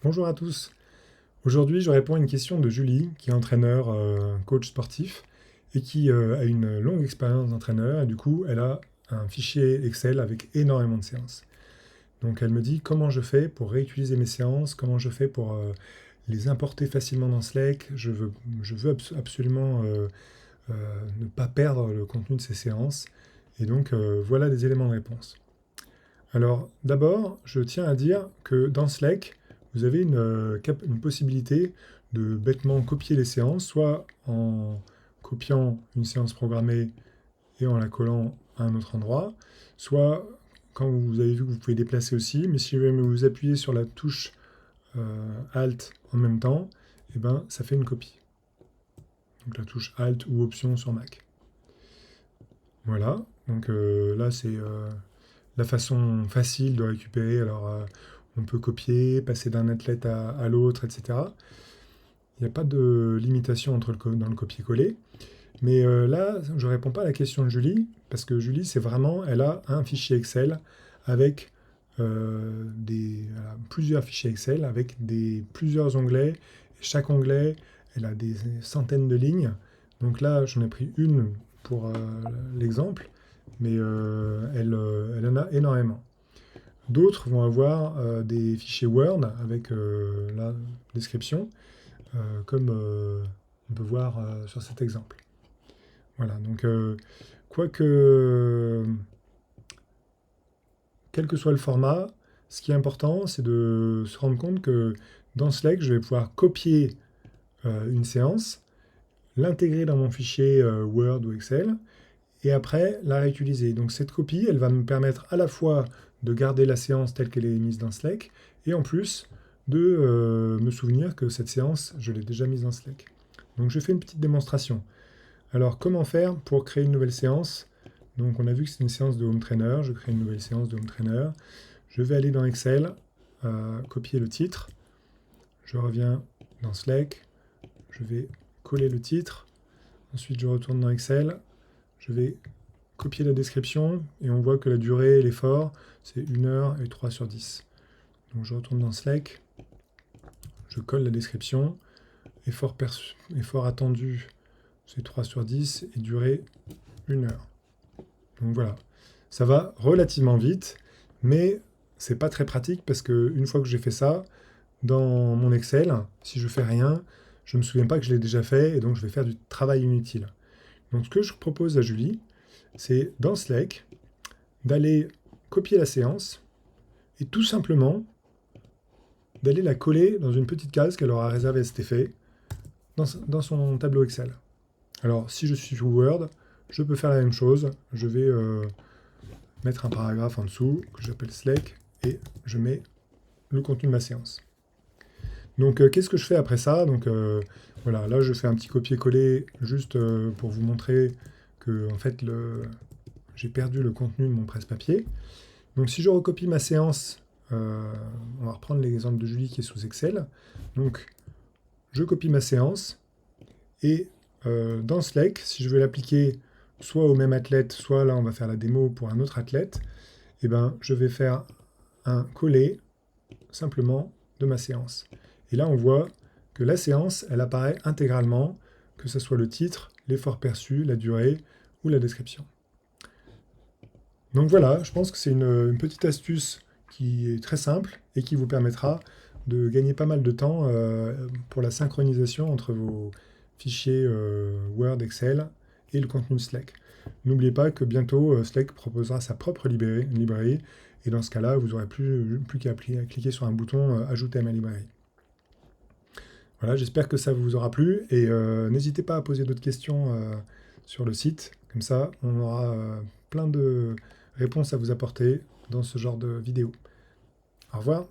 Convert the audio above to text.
Bonjour à tous. Aujourd'hui, je réponds à une question de Julie, qui est entraîneur, coach sportif, et qui a une longue expérience d'entraîneur, et du coup, elle a un fichier Excel avec énormément de séances. Donc, elle me dit comment je fais pour réutiliser mes séances, comment je fais pour les importer facilement dans Slack. Je veux absolument euh, ne pas perdre le contenu de ces séances. Et donc, voilà des éléments de réponse. Alors, d'abord, je tiens à dire que dans Slack, vous avez une possibilité de bêtement copier les séances, soit en copiant une séance programmée et en la collant à un autre endroit, soit, quand vous avez vu que vous pouvez déplacer aussi, mais si vous appuyez sur la touche Alt en même temps, eh ben, ça fait une copie. Donc la touche Alt ou Option sur Mac. Voilà, donc là c'est la façon facile de récupérer. Alors, on peut copier, passer d'un athlète à l'autre, etc. Il n'y a pas de limitation dans le copier-coller. Mais là, je ne réponds pas à la question de Julie, parce que Julie, elle a un fichier Excel avec plusieurs fichiers Excel avec plusieurs onglets. Et chaque onglet, elle a des centaines de lignes. Donc là, j'en ai pris une pour l'exemple, mais elle en a énormément. D'autres vont avoir des fichiers Word avec la description, comme on peut voir sur cet exemple. Voilà, donc quoique, quel que soit le format, ce qui est important, c'est de se rendre compte que dans Slack, je vais pouvoir copier une séance, l'intégrer dans mon fichier Word ou Excel, et après la réutiliser. Donc cette copie, elle va me permettre à la fois de garder la séance telle qu'elle est mise dans Slack, et en plus de me souvenir que cette séance, je l'ai déjà mise dans Slack. Donc je fais une petite démonstration. Alors comment faire pour créer une nouvelle séance? Donc on a vu que c'est une séance de Home Trainer, je crée une nouvelle séance de Home Trainer. Je vais aller dans Excel, copier le titre, je reviens dans Slack, je vais coller le titre, ensuite je retourne dans Excel, je vais copier la description, et on voit que la durée et l'effort, c'est 1 heure et 3 sur 10. Donc je retourne dans Slack, je colle la description, effort attendu, c'est 3 sur 10, et durée 1 heure. Donc voilà, ça va relativement vite, mais c'est pas très pratique parce que une fois que j'ai fait ça, dans mon Excel, si je fais rien, je me souviens pas que je l'ai déjà fait, et donc je vais faire du travail inutile. Donc ce que je propose à Julie, c'est dans Slack, d'aller copier la séance, et tout simplement d'aller la coller dans une petite case qu'elle aura réservée à cet effet, dans son tableau Excel. Alors, si je suis sous Word, je peux faire la même chose. Je vais mettre un paragraphe en dessous, que j'appelle Slack, et je mets le contenu de ma séance. Donc, qu'est-ce que je fais après ça? Donc, voilà, là, je fais un petit copier-coller juste pour vous montrer que, en fait, j'ai perdu le contenu de mon presse-papier. Donc, si je recopie ma séance, on va reprendre l'exemple de Julie qui est sous Excel. Donc, je copie ma séance, et dans Slack, si je veux l'appliquer soit au même athlète, soit là, on va faire la démo pour un autre athlète, eh ben, je vais faire un coller simplement de ma séance. Et là, on voit que la séance, elle apparaît intégralement, que ce soit le titre, l'effort perçu, la durée ou la description. Donc voilà, je pense que c'est une petite astuce qui est très simple et qui vous permettra de gagner pas mal de temps pour la synchronisation entre vos fichiers Word, Excel et le contenu de Slack. N'oubliez pas que bientôt Slack proposera sa propre librairie, et dans ce cas-là, vous n'aurez plus qu'à cliquer sur un bouton Ajouter à ma librairie. Voilà, j'espère que ça vous aura plu, et n'hésitez pas à poser d'autres questions sur le site. Comme ça, on aura plein de réponses à vous apporter dans ce genre de vidéo. Au revoir.